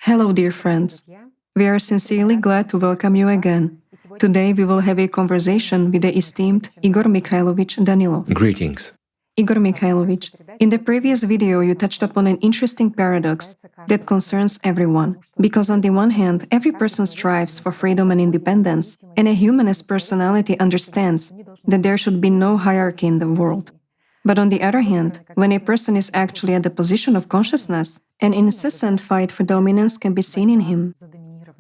Hello, dear friends. We are sincerely glad to welcome you again. Today, we will have a conversation with the esteemed Igor Mikhailovich Danilov. Greetings. Igor Mikhailovich, in the previous video, you touched upon an interesting paradox that concerns everyone. Because, on the one hand, every person strives for freedom and independence, and a humanist personality understands that there should be no hierarchy in the world. But on the other hand, when a person is actually at the position of consciousness, an incessant fight for dominance can be seen in him.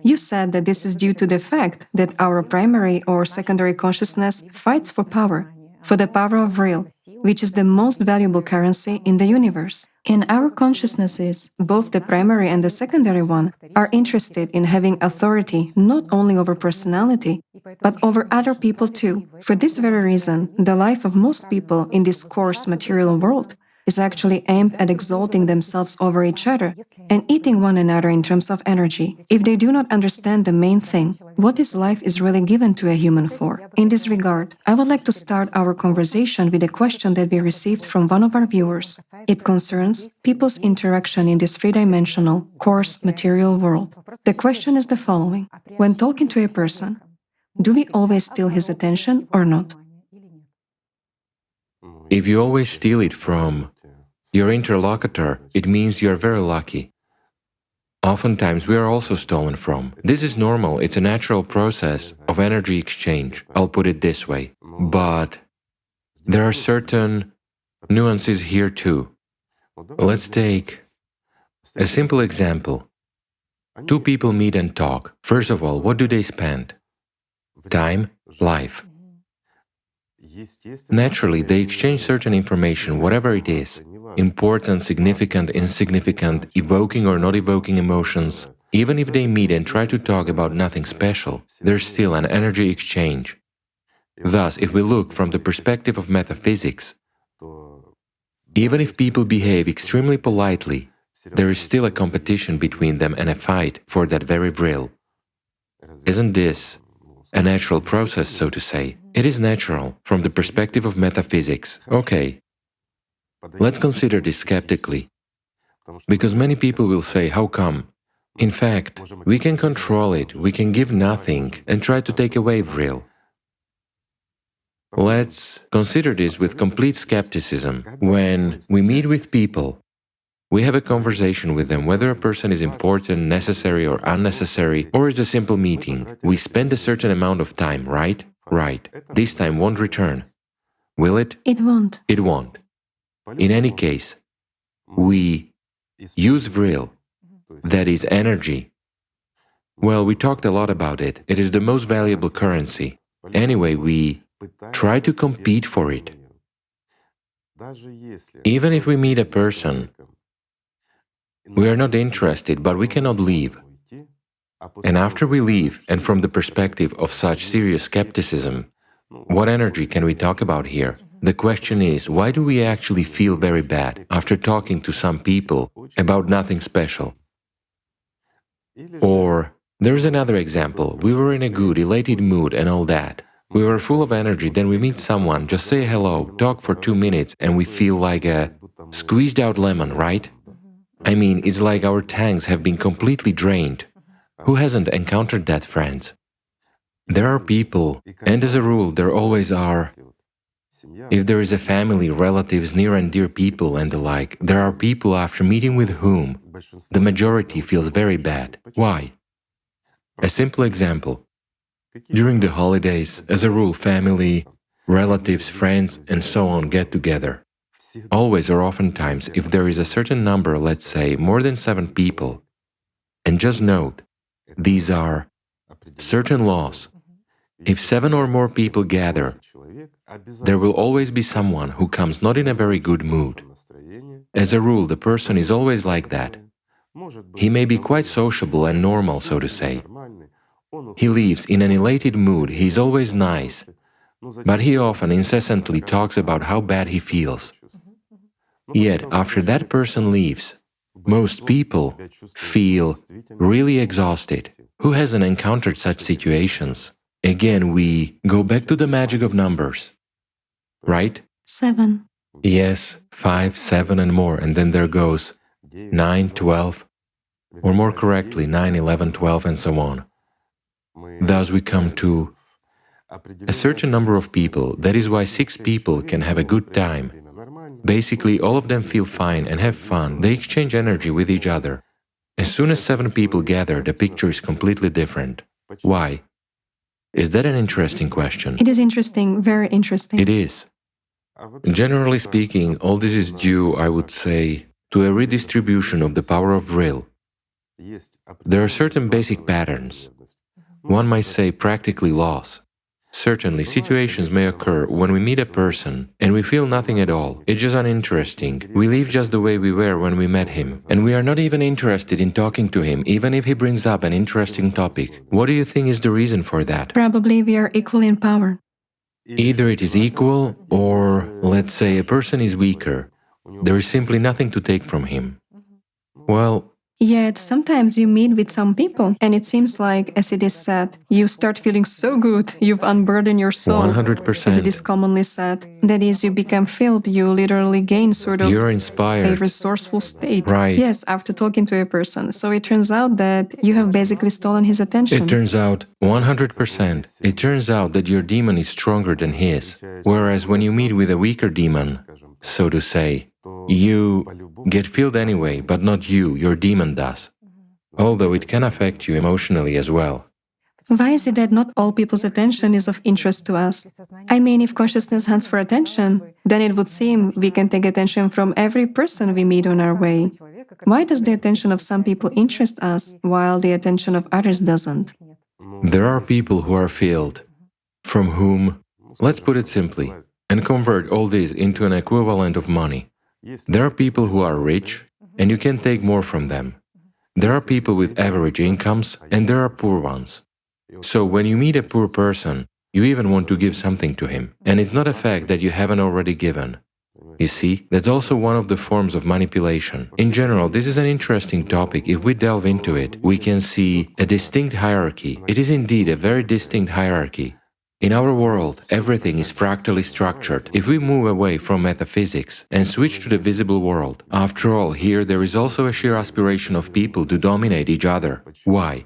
You said that this is due to the fact that our primary or secondary consciousness fights for the power of real, which is the most valuable currency in the universe. And our consciousnesses, both the primary and the secondary one, are interested in having authority not only over personality, but over other people too. For this very reason, the life of most people in this coarse material world is actually aimed at exalting themselves over each other and eating one another in terms of energy. If they do not understand the main thing, what this life is really given to a human for. In this regard, I would like to start our conversation with a question that we received from one of our viewers. It concerns people's interaction in this three-dimensional, coarse material world. The question is the following. When talking to a person, do we always steal his attention or not? If you always steal it from your interlocutor, it means you're very lucky. Oftentimes we are also stolen from. This is normal, it's a natural process of energy exchange, I'll put it this way. But there are certain nuances here too. Let's take a simple example. Two people meet and talk. First of all, what do they spend? Time, life. Naturally, they exchange certain information, whatever it is, important, significant, insignificant, evoking or not evoking emotions. Even if they meet and try to talk about nothing special, there's still an energy exchange. Thus, if we look from the perspective of metaphysics, even if people behave extremely politely, there is still a competition between them and a fight for that very vril. Isn't this a natural process, so to say? It is natural from the perspective of metaphysics. Okay, let's consider this skeptically, because many people will say, how come? In fact, we can control it, we can give nothing and try to take away vril. Let's consider this with complete skepticism. When we meet with people, we have a conversation with them, whether a person is important, necessary or unnecessary, or is a simple meeting. We spend a certain amount of time, right? Right. This time won't return. Will it? It won't. It won't. In any case, we use vril, that is energy. Well, we talked a lot about it. It is the most valuable currency. Anyway, we try to compete for it. Even if we meet a person, we are not interested, but we cannot leave. And after we leave, and from the perspective of such serious skepticism, what energy can we talk about here? The question is, why do we actually feel very bad after talking to some people about nothing special? Or, there's another example, we were in a good, elated mood and all that. We were full of energy, then we meet someone, just say hello, talk for 2 minutes, and we feel like a squeezed out lemon, right? I mean, it's like our tanks have been completely drained. Who hasn't encountered that, friends? There are people, and as a rule, there always are. If there is a family, relatives, near and dear people and the like, there are people after meeting with whom the majority feels very bad. Why? A simple example. During the holidays, as a rule, family, relatives, friends, and so on get together. Always or oftentimes, if there is a certain number, let's say more than 7 people, and just note, these are certain laws. If 7 or more people gather, there will always be someone who comes not in a very good mood. As a rule, the person is always like that. He may be quite sociable and normal, so to say. He lives in an elated mood, he is always nice, but he often incessantly talks about how bad he feels. Yet, after that person leaves, most people feel really exhausted. Who hasn't encountered such situations? Again, we go back to the magic of numbers, right? 7. Yes, 5, 7 and more, and then there goes 9, 12. or more correctly, 9, 11, 12, and so on. Thus we come to a certain number of people. That is why 6 people can have a good time. Basically, all of them feel fine and have fun. They exchange energy with each other. As soon as 7 people gather, the picture is completely different. Why? Is that an interesting question? It is interesting, very interesting. It is. Generally speaking, all this is due, I would say, to a redistribution of the power of will. There are certain basic patterns. One might say practically laws. Certainly, situations may occur when we meet a person and we feel nothing at all. It's just uninteresting. We leave just the way we were when we met him, and we are not even interested in talking to him, even if he brings up an interesting topic. What do you think is the reason for that? Probably we are equal in power. Either it is equal, or, let's say, a person is weaker. There is simply nothing to take from him. Well, Yet sometimes you meet with some people and it seems like, as it is said, you start feeling so good, you've unburdened your soul. 100%. As it is commonly said, that is, you become filled, you literally gain sort of You're a inspired. resourceful state. Right. Yes, after talking to a person. So it turns out that you have basically stolen his attention. It turns out, 100%, it turns out that your demon is stronger than his. Whereas when you meet with a weaker demon, so to say, you get filled anyway, but not you, your demon does. Although it can affect you emotionally as well. Why is it that not all people's attention is of interest to us? I mean, if consciousness hunts for attention, then it would seem we can take attention from every person we meet on our way. Why does the attention of some people interest us, while the attention of others doesn't? There are people who are filled, from whom, let's put it simply, and convert all this into an equivalent of money. There are people who are rich, and you can take more from them. There are people with average incomes, and there are poor ones. So when you meet a poor person, you even want to give something to him. And it's not a fact that you haven't already given. You see, that's also one of the forms of manipulation. In general, this is an interesting topic. If we delve into it, we can see a distinct hierarchy. It is indeed a very distinct hierarchy. In our world, everything is fractally structured. If we move away from metaphysics and switch to the visible world, after all, here there is also a sheer aspiration of people to dominate each other. Why?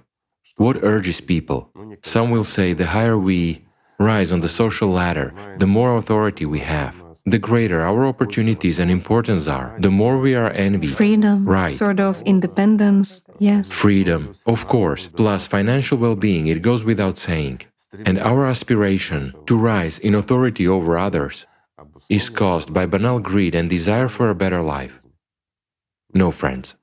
What urges people? Some will say the higher we rise on the social ladder, the more authority we have. The greater our opportunities and importance are, the more we are envied. Freedom, Right. sort of independence, yes. Freedom, of course, plus financial well-being, it goes without saying. And our aspiration to rise in authority over others is caused by banal greed and desire for a better life. No, friends.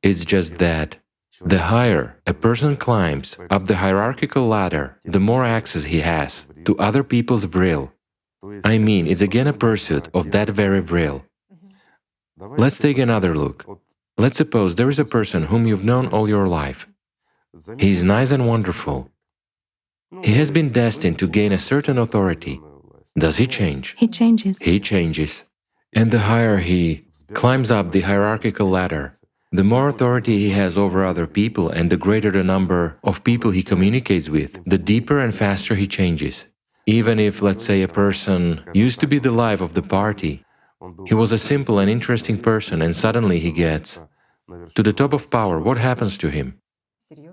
It's just that the higher a person climbs up the hierarchical ladder, the more access he has to other people's vril. I mean, it's again a pursuit of that very vril. Let's take another look. Let's suppose there is a person whom you've known all your life. He is nice and wonderful. He has been destined to gain a certain authority. Does he change? He changes. He changes. And the higher he climbs up the hierarchical ladder, the more authority he has over other people and the greater the number of people he communicates with, the deeper and faster he changes. Even if, let's say, a person used to be the life of the party, he was a simple and interesting person and suddenly he gets to the top of power, what happens to him?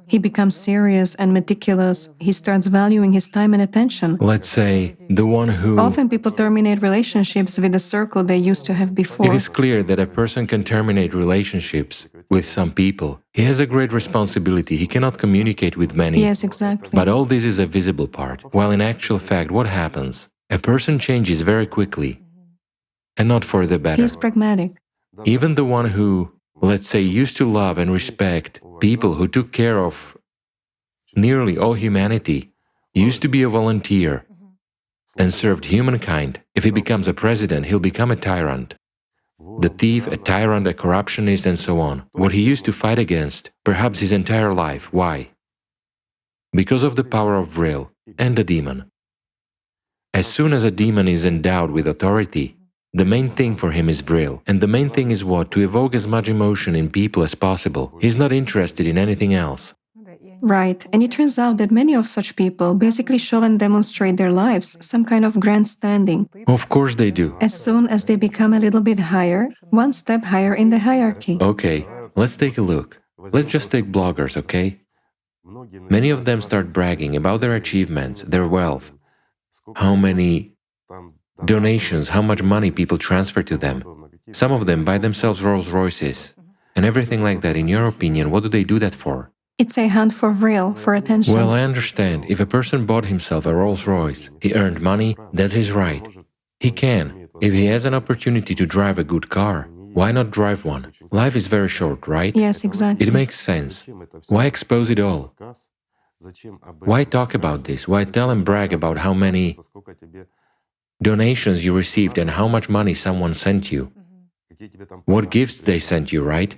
He becomes serious and meticulous. He starts valuing his time and attention. Let's say, the one who... Often people terminate relationships with the circle they used to have before. It is clear that a person can terminate relationships with some people. He has a great responsibility, he cannot communicate with many. Yes, exactly. But all this is a visible part, while in actual fact, what happens? A person changes very quickly, and not for the better. He's pragmatic. Even the one who, let's say, used to love and respect people who took care of nearly all humanity, used to be a volunteer and served humankind. If he becomes a president, he'll become a tyrant. The thief, a tyrant, a corruptionist, and so on. What he used to fight against, perhaps his entire life. Why? Because of the power of vril and the demon. As soon as a demon is endowed with authority, the main thing for him is vril. And the main thing is what? To evoke as much emotion in people as possible. He's not interested in anything else. Right, and it turns out that many of such people basically show and demonstrate their lives some kind of grandstanding. Of course they do. As soon as they become a little bit higher, one step higher in the hierarchy. Okay, Let's take a look. Let's just take bloggers, okay? Many of them start bragging about their achievements, their wealth, how many donations, how much money people transfer to them. Some of them buy themselves Rolls Royces and everything like that. In your opinion, what do they do that for? It's a hunt for real, for attention. Well, I understand. If a person bought himself a Rolls Royce, he earned money, that's his right. He can. If he has an opportunity to drive a good car, why not drive one? Life is very short, right? Yes, exactly. It makes sense. Why expose it all? Why talk about this? Why tell and brag about how many donations you received and how much money someone sent you? What gifts they sent you, right?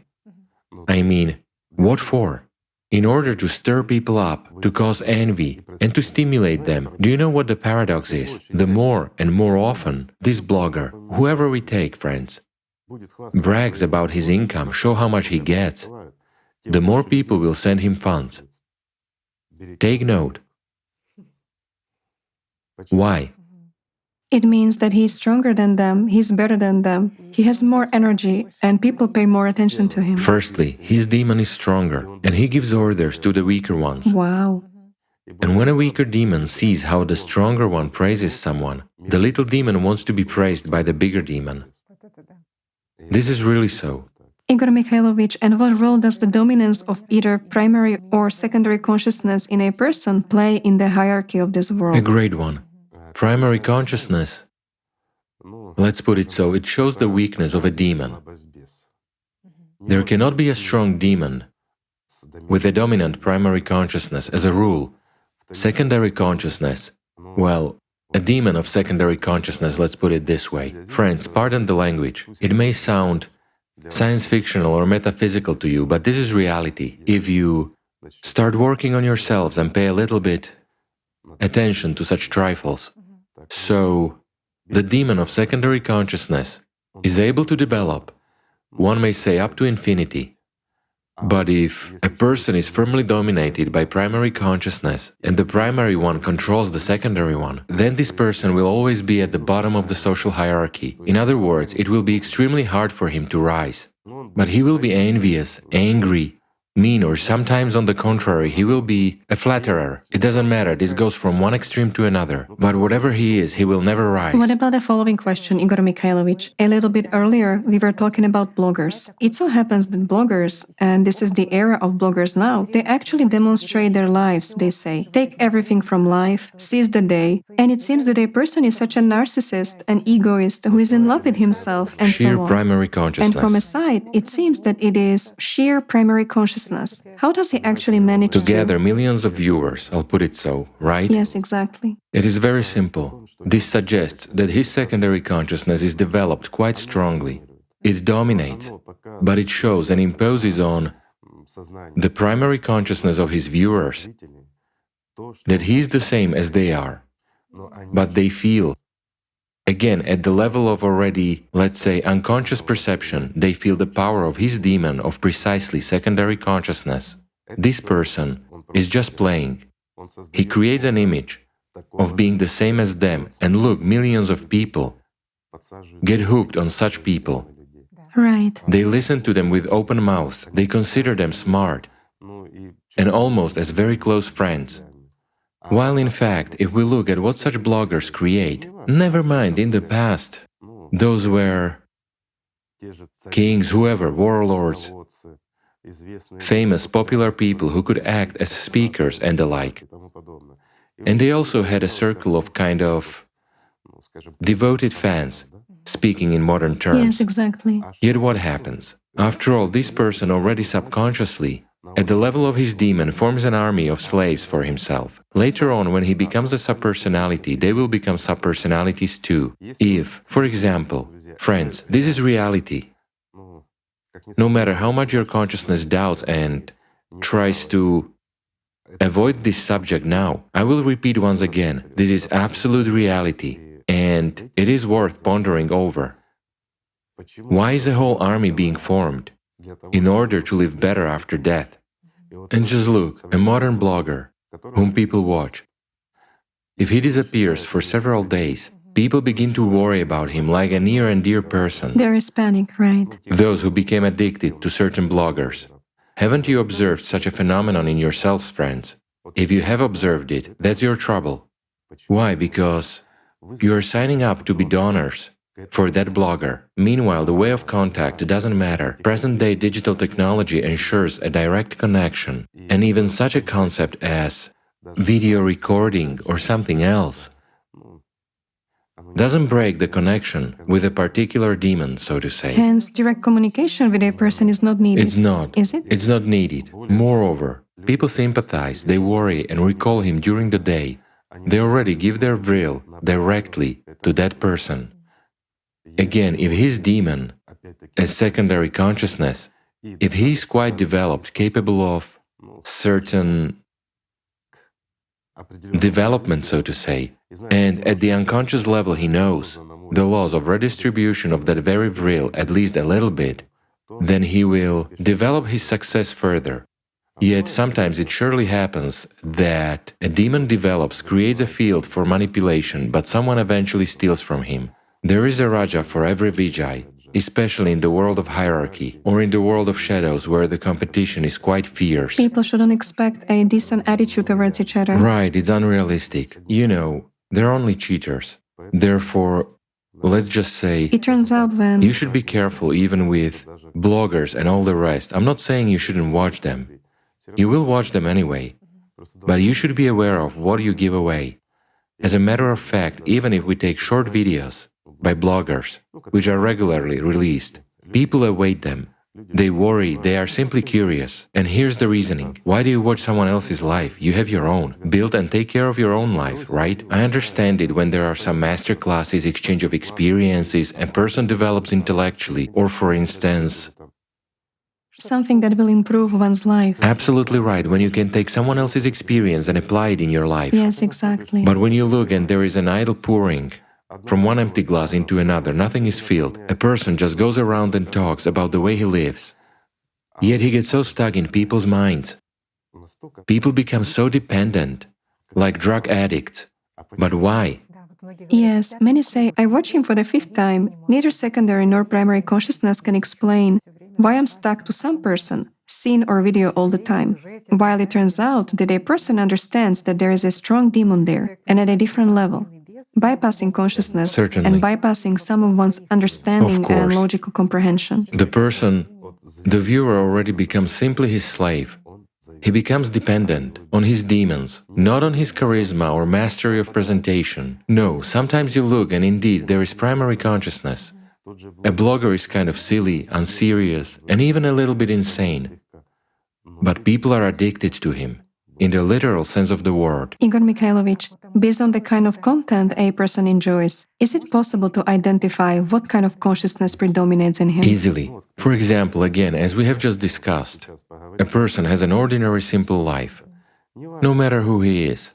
I mean, what for? In order to stir people up, to cause envy, and to stimulate them. Do you know what the paradox is? The more and more often this blogger, whoever we take, friends, brags about his income, show how much he gets, the more people will send him funds. Take note. Why? It means that he's stronger than them, he's better than them, he has more energy, and people pay more attention to him. Firstly, his demon is stronger, and he gives orders to the weaker ones. Wow. And when a weaker demon sees how the stronger one praises someone, the little demon wants to be praised by the bigger demon. This is really so. Igor Mikhailovich, and what role does the dominance of either primary or secondary consciousness in a person play in the hierarchy of this world? A great one. Primary consciousness, let's put it so, it shows the weakness of a demon. There cannot be a strong demon with a dominant primary consciousness as a rule. Secondary consciousness, well, a demon of secondary consciousness, let's put it this way. Friends, pardon the language. It may sound science fictional or metaphysical to you, but this is reality. If you start working on yourselves and pay a little bit attention to such trifles. So, the demon of secondary consciousness is able to develop, one may say, up to infinity. But if a person is firmly dominated by primary consciousness and the primary one controls the secondary one, then this person will always be at the bottom of the social hierarchy. In other words, it will be extremely hard for him to rise. But he will be envious, angry, mean, or sometimes on the contrary, he will be a flatterer. It doesn't matter, this goes from one extreme to another. But whatever he is, he will never rise. What about the following question, Igor Mikhailovich? A little bit earlier, we were talking about bloggers. It so happens that bloggers, and this is the era of bloggers now, they actually demonstrate their lives, they say. Take everything from life, seize the day, and it seems that a person is such a narcissist, an egoist, who is in love with himself, and Sheer so on. primary consciousness. And from a side, it seems that it is sheer primary consciousness. How does he actually manage to gather millions of viewers, I'll put it so, right? Yes, exactly. It is very simple. This suggests that his secondary consciousness is developed quite strongly. It dominates, but it shows and imposes on the primary consciousness of his viewers that he is the same as they are, but they feel, again, at the level of already, let's say, unconscious perception, they feel the power of his demon of precisely secondary consciousness. This person is just playing. He creates an image of being the same as them, and look, millions of people get hooked on such people. Right. They listen to them with open mouths, they consider them smart, and almost as very close friends. While in fact, if we look at what such bloggers create, never mind in the past, those were kings, whoever, warlords, famous, popular people who could act as speakers and the like. And they also had a circle of kind of devoted fans, speaking in modern terms. Yes, exactly. Yet what happens? After all, this person already subconsciously, at the level of his demon, forms an army of slaves for himself. Later on, when he becomes a subpersonality, they will become subpersonalities too. If, for example, friends, this is reality. No matter how much your consciousness doubts and tries to avoid this subject now, I will repeat once again, this is absolute reality, and it is worth pondering over. Why is a whole army being formed? In order to live better after death. And just look, a modern blogger, whom people watch, if he disappears for several days, People begin to worry about him like a near and dear person. There is panic, right? Those who became addicted to certain bloggers. Haven't you observed such a phenomenon in yourselves, friends? If you have observed it, that's your trouble. Why? Because you are signing up to be donors for that blogger. Meanwhile, the way of contact doesn't matter. Present-day digital technology ensures a direct connection, and even such a concept as video recording or something else doesn't break the connection with a particular demon, so to say. Hence, direct communication with a person is not needed. It's not. Is it? It's not needed. Moreover, people sympathize, they worry and recall him during the day. They already give their will directly to that person. Again, if his demon, a secondary consciousness, if he is quite developed, capable of certain development, so to say, and at the unconscious level he knows the laws of redistribution of that very will at least a little bit, then he will develop his success further. Yet sometimes it surely happens that a demon develops, creates a field for manipulation, but someone eventually steals from him. There is a Raja for every Vijay, especially in the world of hierarchy or in the world of shadows where the competition is quite fierce. People shouldn't expect a decent attitude towards each other. Right, it's unrealistic. You know, they're only cheaters. Therefore, let's just say, It turns out when you should be careful even with bloggers and all the rest. I'm not saying you shouldn't watch them. You will watch them anyway. But you should be aware of what you give away. As a matter of fact, even if we take short videos by bloggers, which are regularly released, people await them. They worry, they are simply curious. And here's the reasoning. Why do you watch someone else's life? You have your own. Build and take care of your own life, right? I understand it when there are some master classes, exchange of experiences, a person develops intellectually, or for instance, something that will improve one's life. absolutely right, when you can take someone else's experience and apply it in your life. Yes, exactly. But when you look and there is an idle pouring from one empty glass into another, nothing is filled. A person just goes around and talks about the way he lives. Yet he gets so stuck in people's minds. People become so dependent, like drug addicts. But why? Yes, many say, I watch him for the fifth time. Neither secondary nor primary consciousness can explain why I'm stuck to some person, scene or video all the time, while it turns out that a person understands that there is a strong demon there, and at a different level, bypassing consciousness Certainly. and bypassing some of one's understanding Of and course. logical comprehension. The person, the viewer already becomes simply his slave. He becomes dependent on his demons, not on his charisma or mastery of presentation. No, sometimes you look and indeed there is primary consciousness. A blogger is kind of silly, unserious, and even a little bit insane. But people are addicted to him, in the literal sense of the word. Igor Mikhailovich, based on the kind of content a person enjoys, is it possible to identify what kind of consciousness predominates in him? Easily. For example, again, as we have just discussed, a person has an ordinary simple life, no matter who he is.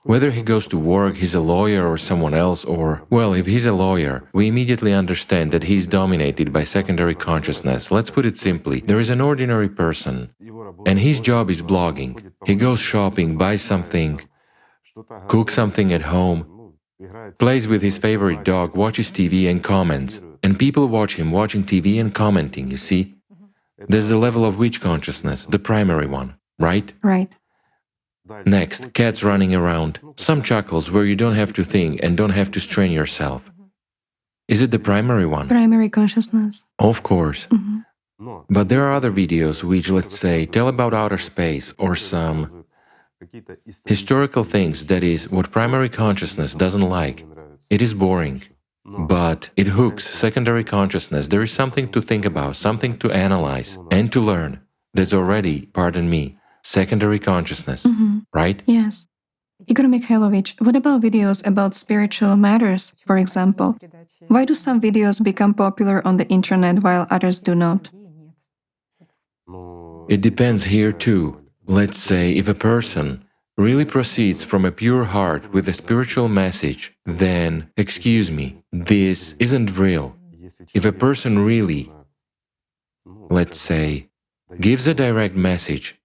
Whether he goes to work, he's a lawyer or someone else, or, well, if he's a lawyer, we immediately understand that he's dominated by secondary consciousness. Let's put it simply, there is an ordinary person, and his job is blogging. He goes shopping, buys something, cooks something at home, plays with his favorite dog, watches TV and comments. And people watch him watching TV and commenting, you see? There's the level of which consciousness, the primary one, right? Right. Next, cats running around, some chuckles where you don't have to think and don't have to strain yourself. Is it the primary one? Primary consciousness. Of course. Mhm. But there are other videos which, let's say, tell about outer space or some historical things, that is, what primary consciousness doesn't like. It is boring. But it hooks secondary consciousness. There is something to think about, something to analyze and to learn. That's already, pardon me, secondary consciousness, right? Yes. Igor Mikhailovich, what about videos about spiritual matters, for example? Why do some videos become popular on the internet while others do not? It depends here too. Let's say if a person really proceeds from a pure heart with a spiritual message, then, excuse me, this isn't real. If a person really, let's say, gives a direct message,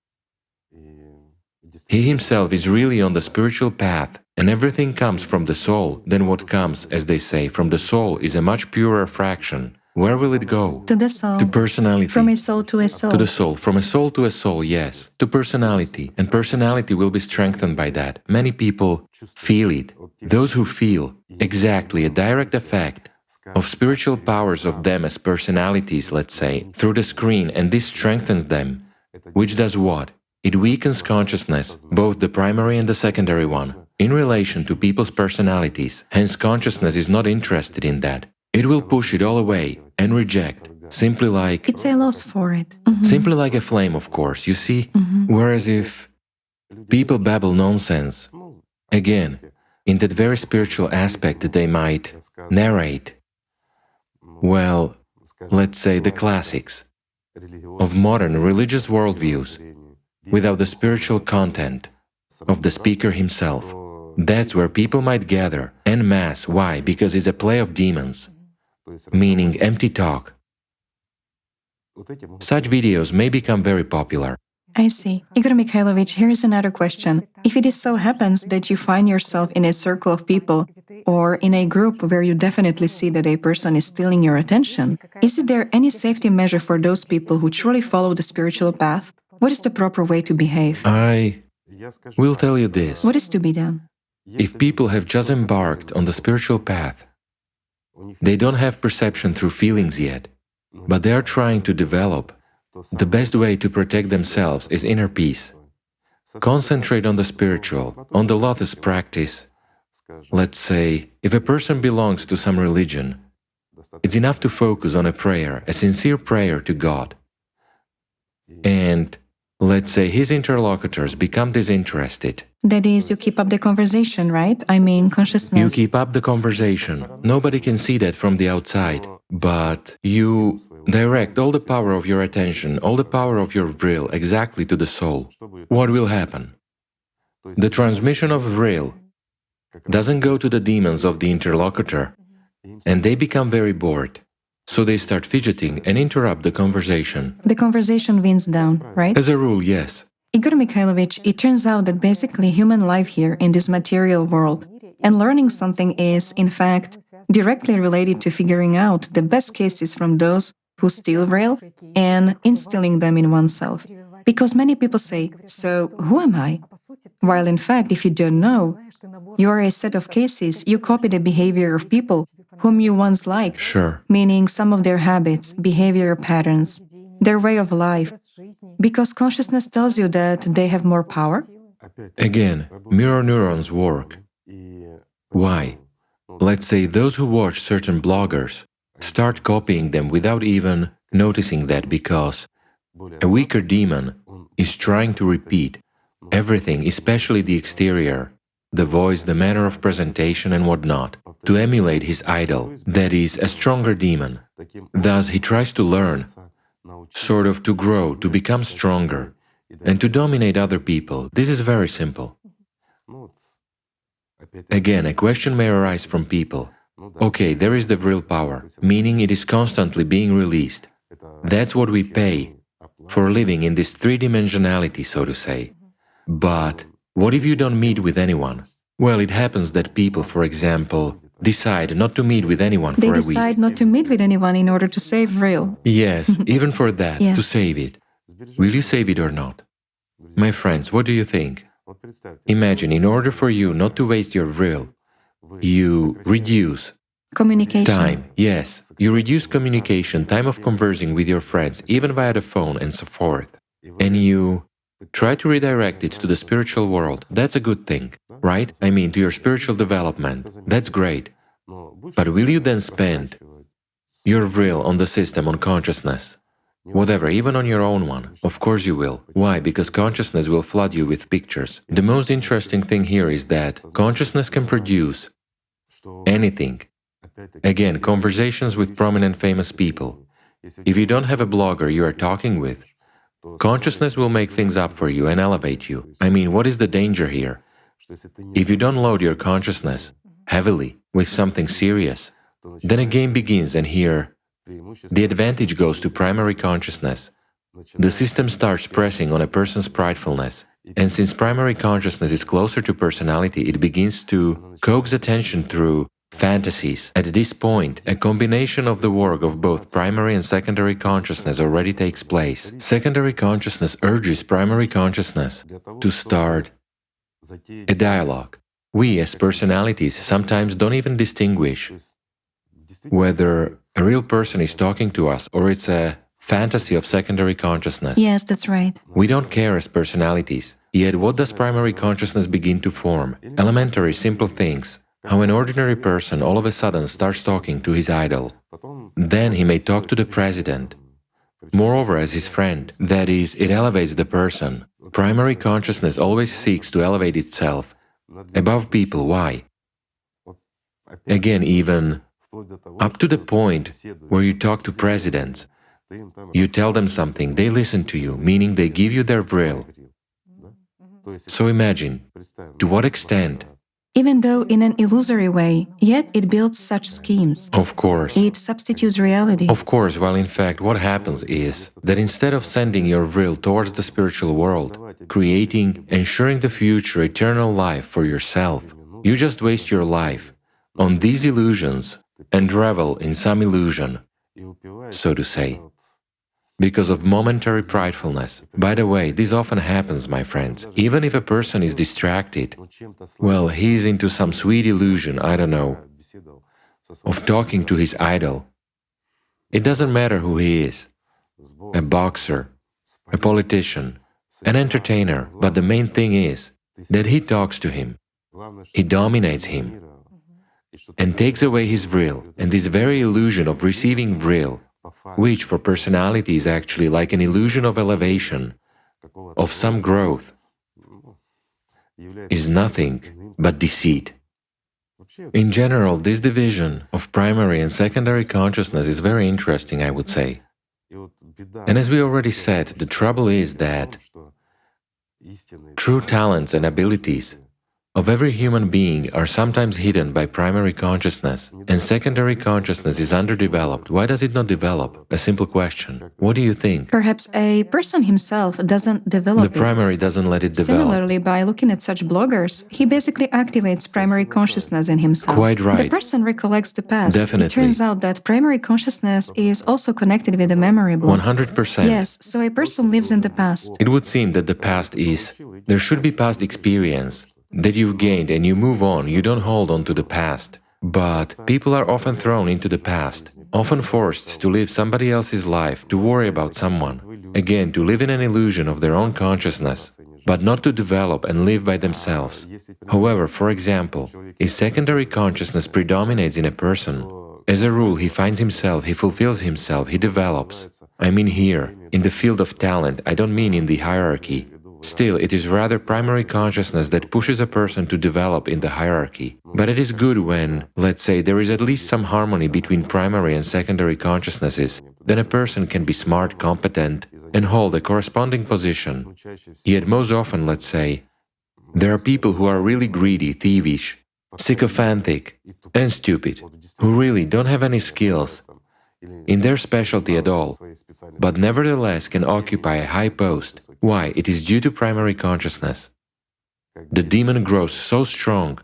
he himself is really on the spiritual path, and everything comes from the soul, then what comes, as they say, from the soul is a much purer fraction. Where will it go? To the soul. To personality. From a soul to a soul. To the soul. From a soul to a soul, yes. To personality. And personality will be strengthened by that. Many people feel it. Those who feel exactly a direct effect of spiritual powers of them as personalities, let's say, through the screen, and this strengthens them, which does what? It weakens consciousness, both the primary and the secondary one, in relation to people's personalities. Hence, consciousness is not interested in that. It will push it all away and reject, simply like… It's a loss for it. Simply like a flame, of course, you see? Whereas if people babble nonsense, again, in that very spiritual aspect that they might narrate, well, let's say the classics of modern religious worldviews, without the spiritual content of the speaker himself, that's where people might gather en masse. Why? Because it's a play of demons, meaning empty talk. Such videos may become very popular. I see. Igor Mikhailovich, here is another question. If it is so happens that you find yourself in a circle of people or in a group where you definitely see that a person is stealing your attention, is there any safety measure for those people who truly follow the spiritual path? What is the proper way to behave? I will tell you this. What is to be done? If people have just embarked on the spiritual path, they don't have perception through feelings yet, but they are trying to develop. The best way to protect themselves is inner peace. Concentrate on the spiritual, on the lotus practice. Let's say, if a person belongs to some religion, it's enough to focus on a prayer, a sincere prayer to God. And let's say his interlocutors become disinterested. That is, you keep up the conversation, right? I mean, consciousness. You keep up the conversation. Nobody can see that from the outside, but you direct all the power of your attention, all the power of your vril exactly to the soul. What will happen? The transmission of vril doesn't go to the demons of the interlocutor, and they become very bored. So they start fidgeting and interrupt the conversation. The conversation winds down, right? As a rule, yes. Igor Mikhailovich, it turns out that basically human life here in this material world and learning something is, in fact, directly related to figuring out the best cases from those who steal vril and instilling them in oneself. Because many people say, so who am I? While in fact, if you don't know, you are a set of cases, you copy the behavior of people whom you once liked, Sure. meaning some of their habits, behavior patterns, their way of life, because consciousness tells you that they have more power. Again, mirror neurons work. Why? Let's say those who watch certain bloggers start copying them without even noticing that, because a weaker demon is trying to repeat everything, especially the exterior, the voice, the manner of presentation and whatnot, to emulate his idol, that is, a stronger demon. Thus, he tries to learn, sort of to grow, to become stronger, and to dominate other people. This is very simple. Again, a question may arise from people. Okay, there is the vril power, meaning it is constantly being released. That's what we pay for living in this three-dimensionality, so to say. But what if you don't meet with anyone? Well, it happens that people, for example, decide not to meet with anyone They for a week. decide not to meet with anyone in order to save vril. Yes, even for that, Yeah. to save it. Will you save it or not? My friends, what do you think? Imagine, in order for you not to waste your vril, you reduce Communication. time. Yes, you reduce communication, time of conversing with your friends, even via the phone and so forth. And you try to redirect it to the spiritual world. That's a good thing, right? I mean, to your spiritual development. That's great. But will you then spend your vril on the system, on consciousness? Whatever, even on your own one. Of course you will. Why? Because consciousness will flood you with pictures. The most interesting thing here is that consciousness can produce anything. Again, conversations with prominent famous people. If you don't have a blogger you are talking with, consciousness will make things up for you and elevate you. I mean, what is the danger here? If you don't load your consciousness heavily with something serious, then a game begins, and here the advantage goes to primary consciousness. The system starts pressing on a person's pridefulness. And since primary consciousness is closer to personality, it begins to coax attention through fantasies. At this point, a combination of the work of both primary and secondary consciousness already takes place. Secondary consciousness urges primary consciousness to start a dialogue. We, as personalities, sometimes don't even distinguish whether a real person is talking to us or it's a fantasy of secondary consciousness. Yes, that's right. We don't care as personalities. Yet what does primary consciousness begin to form? Elementary, simple things. How an ordinary person all of a sudden starts talking to his idol. Then he may talk to the president. Moreover, as his friend. That is, it elevates the person. Primary consciousness always seeks to elevate itself above people. Why? Again, even up to the point where you talk to presidents, you tell them something, they listen to you, meaning they give you their will. So imagine, to what extent? Even though in an illusory way, yet it builds such schemes. Of course. It substitutes reality. Of course, while in fact what happens is that instead of sending your will towards the spiritual world, creating, ensuring the future eternal life for yourself, you just waste your life on these illusions and revel in some illusion, so to say, because of momentary pridefulness. By the way, this often happens, my friends. Even if a person is distracted, well, he is into some sweet illusion, I don't know, of talking to his idol. It doesn't matter who he is, a boxer, a politician, an entertainer, but the main thing is that he talks to him, he dominates him, and takes away his will, and this very illusion of receiving will, which for personality is actually like an illusion of elevation, of some growth, is nothing but deceit. In general, this division of primary and secondary consciousness is very interesting, I would say. And as we already said, the trouble is that true talents and abilities of every human being are sometimes hidden by primary consciousness, and secondary consciousness is underdeveloped. Why does it not develop? A simple question. What do you think? Perhaps a person himself doesn't develop The primary doesn't let it develop. Similarly, by looking at such bloggers, he basically activates primary consciousness in himself. Quite right. The person recollects the past. Definitely. It turns out that primary consciousness is also connected with the memory block. 100%. Yes, so a person lives in the past. It would seem that the past is… There should be past experience that you've gained and you move on, you don't hold on to the past. But people are often thrown into the past, often forced to live somebody else's life, to worry about someone. Again, to live in an illusion of their own consciousness, but not to develop and live by themselves. However, for example, if secondary consciousness predominates in a person, as a rule he finds himself, he fulfills himself, he develops. I mean here, in the field of talent, I don't mean in the hierarchy. Still, it is rather primary consciousness that pushes a person to develop in the hierarchy. But it is good when, let's say, there is at least some harmony between primary and secondary consciousnesses, then a person can be smart, competent, and hold a corresponding position. Yet most often, let's say, there are people who are really greedy, thievish, sycophantic, and stupid, who really don't have any skills in their specialty at all, but nevertheless can occupy a high post. Why? It is due to primary consciousness. The demon grows so strong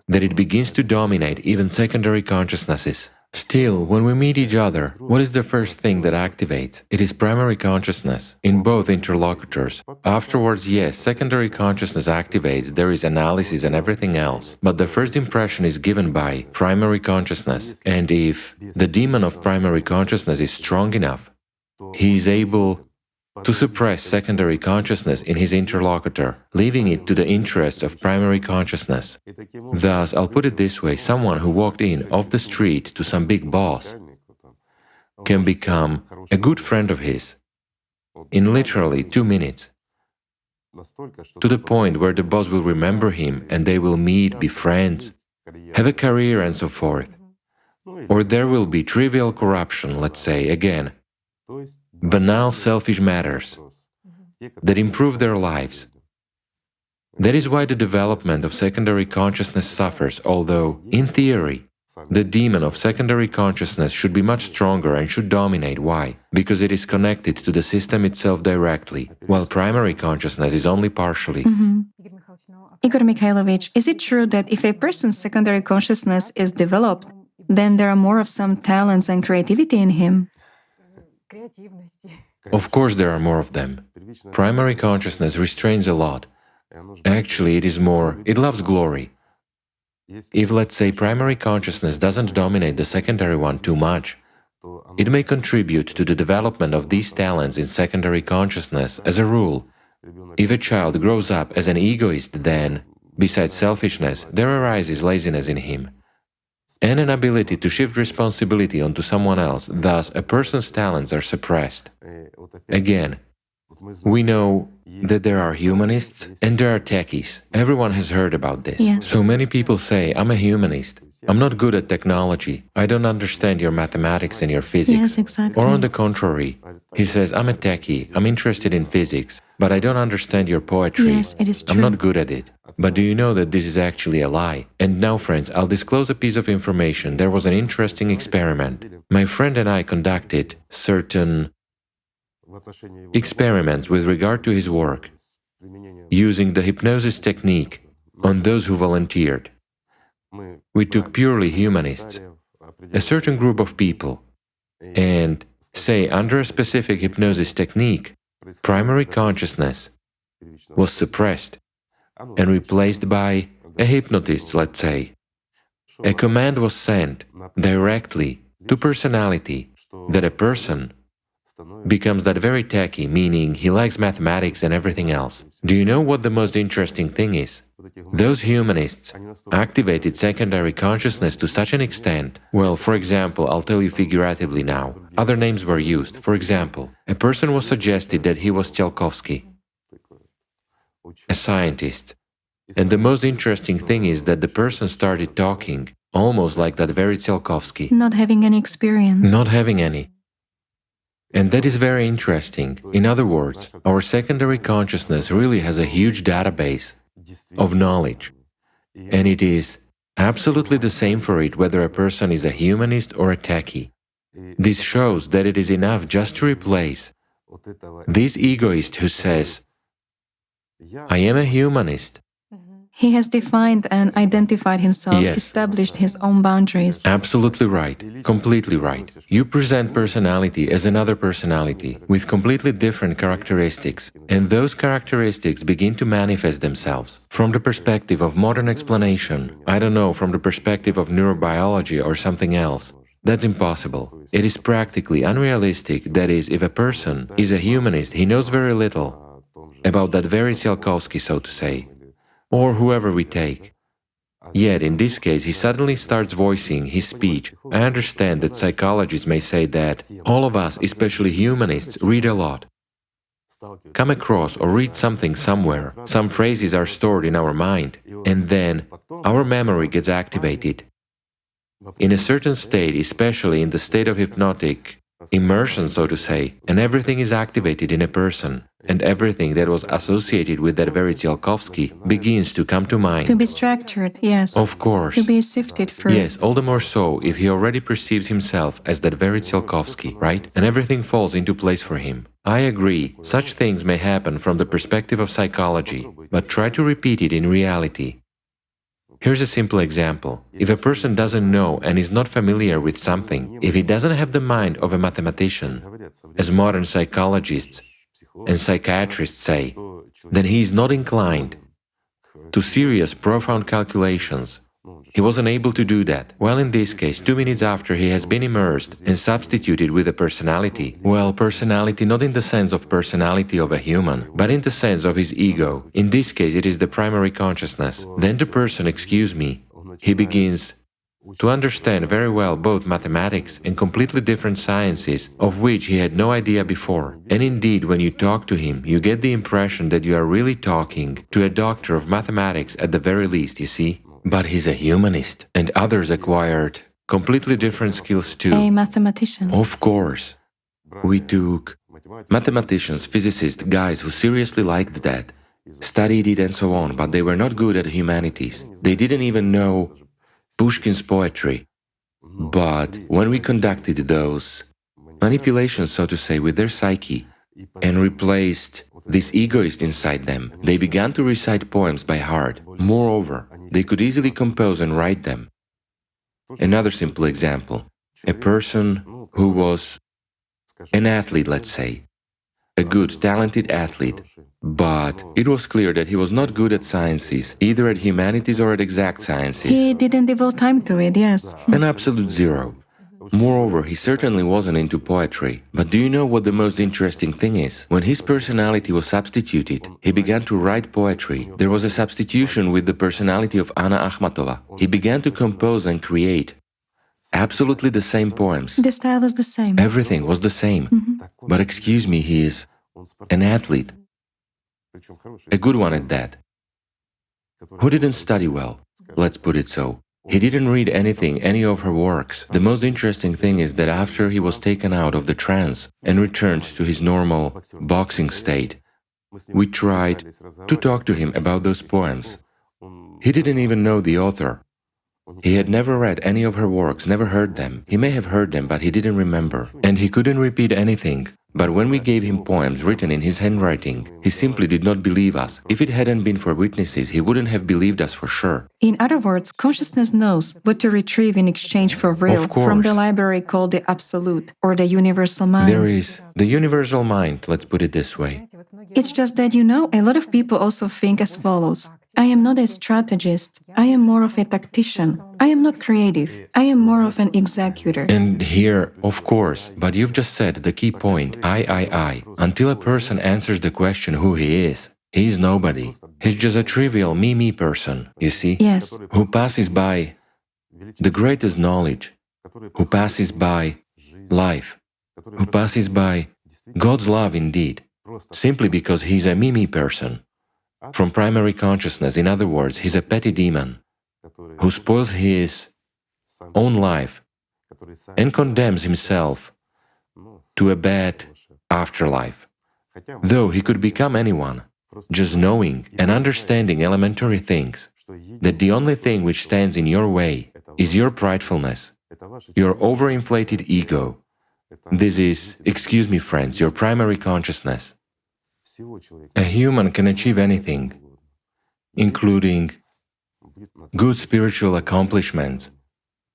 that it begins to dominate even secondary consciousnesses. Still, when we meet each other, what is the first thing that activates? It is primary consciousness in both interlocutors. Afterwards, yes, secondary consciousness activates, there is analysis and everything else, but the first impression is given by primary consciousness. And if the demon of primary consciousness is strong enough, he is able to suppress secondary consciousness in his interlocutor, leaving it to the interests of primary consciousness. Thus, I'll put it this way, someone who walked in off the street to some big boss can become a good friend of his in literally 2 minutes, to the point where the boss will remember him and they will meet, be friends, have a career and so forth. Or there will be trivial corruption, let's say, again, banal selfish matters that improve their lives. That is why the development of secondary consciousness suffers, although, in theory, The demon of secondary consciousness should be much stronger and should dominate. Why? Because it is connected to the system itself directly, while primary consciousness is only partially. Igor Mikhailovich, is it true that if a person's secondary consciousness is developed, then there are more of some talents and creativity in him? Of course, there are more of them. Primary consciousness restrains a lot. Actually, it loves glory. If, let's say, primary consciousness doesn't dominate the secondary one too much, it may contribute to the development of these talents in secondary consciousness. As a rule, if a child grows up as an egoist, then, besides selfishness, there arises laziness in him, and an ability to shift responsibility onto someone else. Thus, a person's talents are suppressed. Again, we know that there are humanists and there are techies. Everyone has heard about this. Yes. So many people say, I'm a humanist. I'm not good at technology. I don't understand your mathematics and your physics. Yes, exactly. Or on the contrary, he says, I'm a techie. I'm interested in physics, but I don't understand your poetry. Yes, it is true. I'm not good at it. But do you know that this is actually a lie? And now, friends, I'll disclose a piece of information. There was an interesting experiment. My friend and I conducted certain experiments with regard to his work, using the hypnosis technique on those who volunteered. We took purely humanists, a certain group of people, and, say, under a specific hypnosis technique, primary consciousness was suppressed and replaced by a hypnotist, let's say. A command was sent directly to personality that a person becomes that very techie, meaning he likes mathematics and everything else. Do you know what the most interesting thing is? Those humanists activated secondary consciousness to such an extent. Well, for example, I'll tell you figuratively now. Other names were used. For example, a person was suggested that he was Tsiolkovsky, a scientist. And the most interesting thing is that the person started talking almost like that very Tsiolkovsky. Not having any experience. Not having any. And that is very interesting. In other words, our secondary consciousness really has a huge database of knowledge. And it is absolutely the same for it whether a person is a humanist or a techie. This shows that it is enough just to replace this egoist who says, I am a humanist. He has defined and identified himself, Yes. established his own boundaries. Absolutely right, completely right. You present personality as another personality with completely different characteristics, and those characteristics begin to manifest themselves. From the perspective of modern explanation, I don't know, from the perspective of neurobiology or something else, that's impossible. It is practically unrealistic. That is, if a person is a humanist, he knows very little about that very Tsiolkovsky, so to say, or whoever we take. Yet, in this case, he suddenly starts voicing his speech. I understand that psychologists may say that all of us, especially humanists, read a lot, come across or read something somewhere. Some phrases are stored in our mind, and then our memory gets activated. In a certain state, especially in the state of hypnotic immersion, so to say, and everything is activated in a person, and everything that was associated with that very Tsiolkovsky begins to come to mind. To be structured, yes. Of course. To be sifted through. Yes, all the more so if he already perceives himself as that very Tsiolkovsky, right? And everything falls into place for him. I agree, such things may happen from the perspective of psychology, but try to repeat it in reality. Here's a simple example. If a person doesn't know and is not familiar with something, if he doesn't have the mind of a mathematician, as modern psychologists and psychiatrists say, then he is not inclined to serious, profound calculations. He wasn't able to do that. Well, in this case, 2 minutes after he has been immersed and substituted with a personality, well, personality not in the sense of personality of a human, but in the sense of his ego. In this case, it is the primary consciousness. Then the person, he begins to understand very well both mathematics and completely different sciences of which he had no idea before. And indeed, when you talk to him, you get the impression that you are really talking to a doctor of mathematics at the very least, you see? But he's a humanist, and others acquired completely different skills too. A mathematician. Of course. We took mathematicians, physicists, guys who seriously liked that, studied it and so on, but they were not good at humanities. They didn't even know Pushkin's poetry. But when we conducted those manipulations, so to say, with their psyche and replaced this egoist inside them, they began to recite poems by heart. Moreover, they could easily compose and write them. Another simple example, a person who was an athlete, let's say, a good, talented athlete, but it was clear that he was not good at sciences, either at humanities or at exact sciences. He didn't devote time to it, yes. An absolute zero. Moreover, he certainly wasn't into poetry. But do you know what the most interesting thing is? When his personality was substituted, he began to write poetry. There was a substitution with the personality of Anna Akhmatova. He began to compose and create absolutely the same poems. The style was the same. Everything was the same. But excuse me, he is an athlete, a good one at that, who didn't study well, let's put it so. He didn't read anything, any of her works. The most interesting thing is that after he was taken out of the trance and returned to his normal boxing state, we tried to talk to him about those poems. He didn't even know the author. He had never read any of her works, never heard them. He may have heard them, but he didn't remember. And he couldn't repeat anything. But when we gave him poems written in his handwriting, he simply did not believe us. If it hadn't been for witnesses, he wouldn't have believed us for sure. In other words, consciousness knows what to retrieve in exchange for real Of course. from the library called the Absolute or the Universal Mind. There is the universal mind, let's put it this way. It's just that, a lot of people also think as follows. I am not a strategist. I am more of a tactician. I am not creative. I am more of an executor. And here, of course, but you've just said the key point, I. Until a person answers the question who he is nobody. He's just a trivial me person, you see? Yes. Who passes by the greatest knowledge, who passes by life, who passes by God's love indeed, simply because he's a me person. From primary consciousness, in other words, he's a petty demon who spoils his own life and condemns himself to a bad afterlife. Though he could become anyone, just knowing and understanding elementary things, that the only thing which stands in your way is your pridefulness, your overinflated ego. This is, excuse me friends, your primary consciousness. A human can achieve anything, including good spiritual accomplishments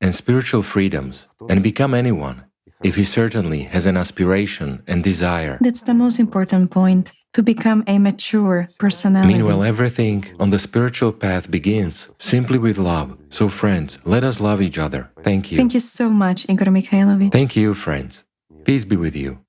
and spiritual freedoms, and become anyone, if he certainly has an aspiration and desire. That's the most important point, to become a mature personality. Meanwhile, everything on the spiritual path begins simply with love. So friends, let us love each other. Thank you. Thank you so much, Igor Mikhailovich. Thank you, friends. Peace be with you.